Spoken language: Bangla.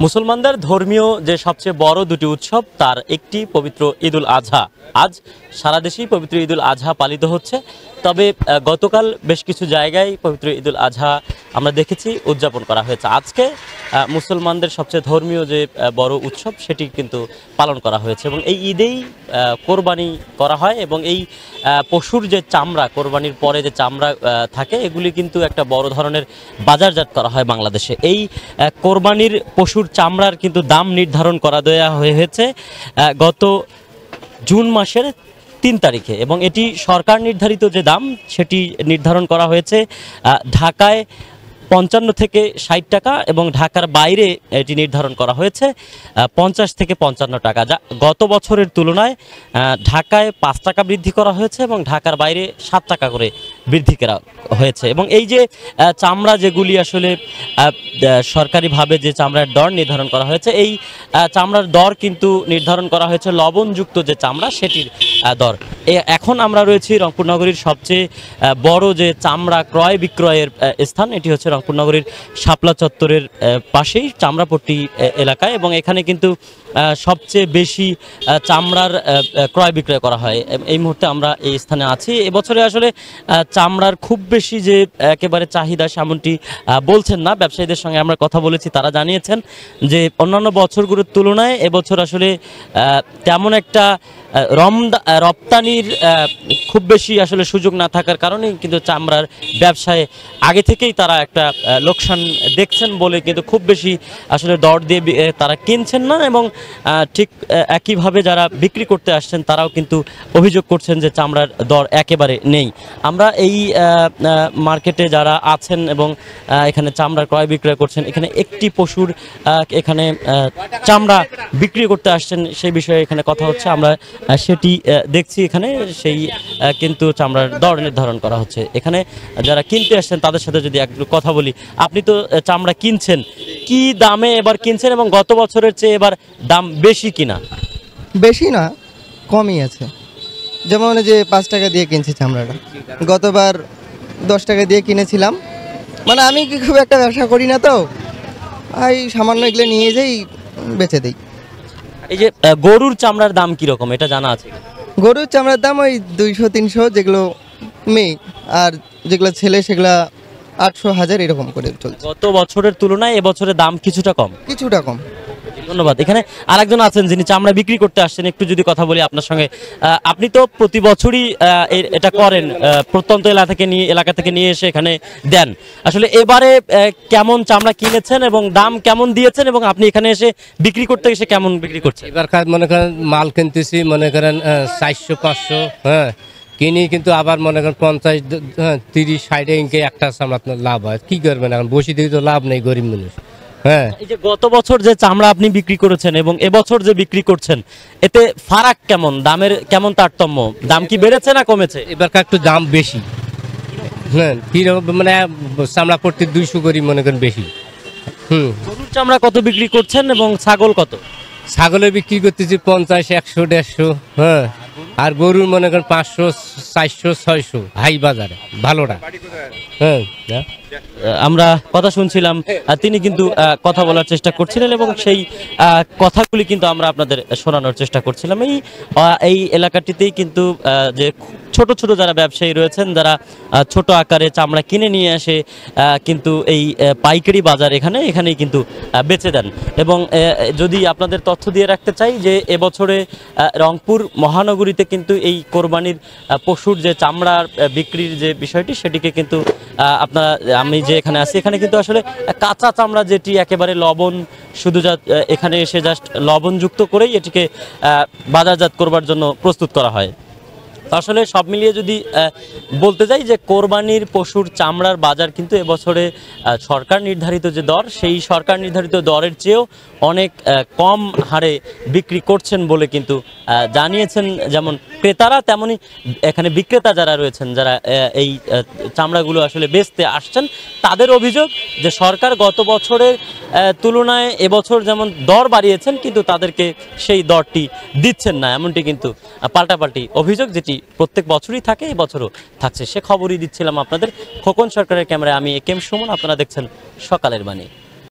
মুসলমানদের ধর্মীয় যে সবচেয়ে বড় দুটি উৎসব তার একটি পবিত্র ঈদুল আজহা। আজ সারা দেশেই পবিত্র ঈদুল আজহা পালিত হচ্ছে। তবে গতকাল বেশ কিছু জায়গায় পবিত্র ঈদুল আজহা আমরা দেখেছি উদযাপন করা হয়েছে। আজকে মুসলমানদের সবচেয়ে ধর্মীয় যে বড় উৎসব সেটি কিন্তু পালন করা হয়েছে এবং এই ঈদেই কোরবানি করা হয় এবং এই পশুর যে চামড়া, কোরবানির পরে যে চামড়া থাকে এগুলি কিন্তু একটা বড় ধরনের বাজারজাত করা হয় বাংলাদেশে। এই কোরবানির পশুর চামড়ার কিন্তু দাম নির্ধারণ করা দেওয়া হয়েছে গত জুন মাসের ৩ তারিখে এবং এটি সরকার নির্ধারিত যে দাম সেটি নির্ধারণ করা হয়েছে ঢাকায় ৫৫ থেকে ৬০ টাকা এবং ঢাকার বাইরে এটি নির্ধারণ করা হয়েছে ৫০ থেকে ৫৫ টাকা, যা গত বছরের তুলনায় ঢাকায় ৫ টাকা বৃদ্ধি করা হয়েছে এবং ঢাকার বাইরে ৭ টাকা করে বৃদ্ধি করা হয়েছে। এবং এই যে চামড়া যেগুলি আসলে সরকারিভাবে যে চামড়ার দর নির্ধারণ করা হয়েছে, এই চামড়ার দর কিন্তু নির্ধারণ করা হয়েছে লবণযুক্ত যে চামড়া সেটির দর। এখন আমরা রয়েছি রংপুর নগরীর সবচেয়ে বড় যে চামড়া ক্রয় বিক্রয়ের স্থান, এটি হচ্ছে রংপুর নগরীর শাপলা চত্বরের পাশেই চামড়াপট্টি এলাকায় এবং এখানে কিন্তু সবচেয়ে বেশি চামড়ার ক্রয় বিক্রয় করা হয়। এই মুহূর্তে আমরা এই স্থানে আছি। এবছরে আসলে চামড়ার খুব বেশি যে একেবারে চাহিদা সেমনটি বলছেন না। ব্যবসায়ীদের সঙ্গে আমরা কথা বলেছি, তারা জানিয়েছেন যে অন্যান্য বছরগুলোর তুলনায় এবছর আসলে তেমন একটা রপ্তানির খুব বেশি আসলে সুযোগ না থাকার কারণে কিন্তু চামড়ার ব্যবসায় আগে থেকেই তারা একটা লোকসান দেখছেন বলে কিন্তু খুব বেশি আসলে দর দিয়ে তারা কিনছেন না এবং ঠিক একইভাবে যারা বিক্রি করতে আসছেন তারাও কিন্তু অভিযোগ করছেন যে চামড়ার দর একেবারে নেই। আমরা এই মার্কেটে যারা আছেন এবং এখানে চামড়ার ক্রয় বিক্রয় করছেন, এখানে একটি পশুর এখানে চামড়া বিক্রি করতে আসছেন সেই বিষয়ে এখানে কথা হচ্ছে, আমরা সেটি দেখছি। এখানে সেই কিন্তু চামড়ার দর নির্ধারণ করা হচ্ছে। এখানে যারা কিনতে আসছেন তাদের সাথে যদি একটু কথা বলি, আপনি তো চামড়া কিনছেন, কি দামে এবার কিনছেন এবং গত বছরের চেয়ে এবার দাম বেশি কিনা? বেশি না, কমই আছে। যেমন যে 5 টাকা দিয়ে কিনছি চামড়াটা, গতবার 10 টাকা দিয়ে কিনেছিলাম। মানে আমি কি খুব একটা ব্যবসা করি না, তো এই সামান্য এগুলো নিয়ে যাই, বেচে দিই। এই যে গরুর চামড়ার দাম কিরকম এটা জানা আছে? গরুর চামড়ার দাম ওই 200-300, যেগুলো মেয়ে, আর যেগুলো ছেলে সেগুলো 800-1000 এরকম করে চলছে। গত বছরের তুলনায় এবছরের দাম কিছুটা কম। কিছুটা কম। ধন্যবাদ। এখানে আরেকজন আছেন যিনি চামড়া বিক্রি করতে আসছেন, একটু যদি কথা বলি আপনার সঙ্গে। আপনি তো প্রতি বছরই এটা করেন, প্রত্যন্ত এলাকা থেকে নিয়ে এসে এখানে দেন। আসলে এবারে কেমন চামড়া কিনেছেন এবং দাম কেমন দিয়েছেন এবং আপনি এখানে এসে বিক্রি করতে এসে কেমন বিক্রি করছেন? এবার মনে করেন মাল কিনতেছি, মনে করেন 400-500, হ্যাঁ কিনি, কিন্তু আবার মনে করেন 50-30-60 ইনকে একটা চামড়া আপনার লাভ হয়। কি করবেন এখন, বসে দিয়ে তো লাভ নেই গরিব মানুষ। হ্যাঁ, এই যে গত বছর যে চামড়া আপনি বিক্রি করেছেন এবং এবছর যে বিক্রি করছেন, এতে ফারাক কেমন, দামের কেমন তারতম্য? দাম কি বেড়েছে না কমেছে? এবার একটু দাম বেশি। হ্যাঁ, কিরকম মানে চামড়া প্রতি 200 করি মনে করেন বেশি। গরুর চামড়া কত বিক্রি করছেন এবং ছাগল কত? ছাগলে বিক্রি করতেছি 50, 100, 150, হ্যাঁ। আর গরুর মনে করেন 500, 400, 600 হাই বাজারে ভালোটা। হ্যাঁ, আমরা কথা শুনছিলাম, তিনি কিন্তু কথা বলার চেষ্টা করছিলেন এবং সেই কথাগুলি কিন্তু আমরা আপনাদের শোনানোর চেষ্টা করছিলাম। এই এলাকাটিতেই কিন্তু যে ছোট ছোট যারা ব্যবসায়ী রয়েছেন, যারা ছোট আকারে চামড়া কিনে নিয়ে আসে কিন্তু এই পাইকারি বাজার এখানেই কিন্তু বেচে দেন। এবং যদি আপনাদের তথ্য দিয়ে রাখতে চাই যে এবছরে রংপুর মহানগরীতে কিন্তু এই কোরবানির পশুর যে চামড়ার বিক্রির যে বিষয়টি সেটিকে কিন্তু আপনারা, আমি যে এখানে আছি এখানে কিন্তু আসলে কাঁচা চামড়া যেটি একেবারে লবণ শুধু এখানে এসে জাস্ট লবণযুক্ত করেই এটিকে বাজারজাত করবার জন্য প্রস্তুত করা হয়। আসলে সব মিলিয়ে যদি বলতে যাই যে কোরবানির পশুর চামড়ার বাজার কিন্তু এবছরে সরকার নির্ধারিত যে দর, সেই সরকার নির্ধারিত দরের চেয়েও অনেক কম হারে বিক্রি করছেন বলে কিন্তু জানিয়েছেন যেমন ক্রেতারা, তেমনি এখানে বিক্রেতা যারা রয়েছেন, যারা এই চামড়াগুলো আসলে বেচতে আসছেন, তাদের অভিযোগ যে সরকার গত বছরের তুলনায় এবছর যেমন দর বাড়িয়েছেন কিন্তু তাদেরকে সেই দরটি দিচ্ছেন না, এমনটি কিন্তু পাল্টাপাল্টি অভিযোগ, যেটি প্রত্যেক বছরই থাকে, এই বছরও থাকছে। সে খবরই দিচ্ছিলাম আপনাদের। খোকন সরকারের ক্যামেরায় আমি একেএম সুমন, আপনারা দেখছেন সকালের বাণী।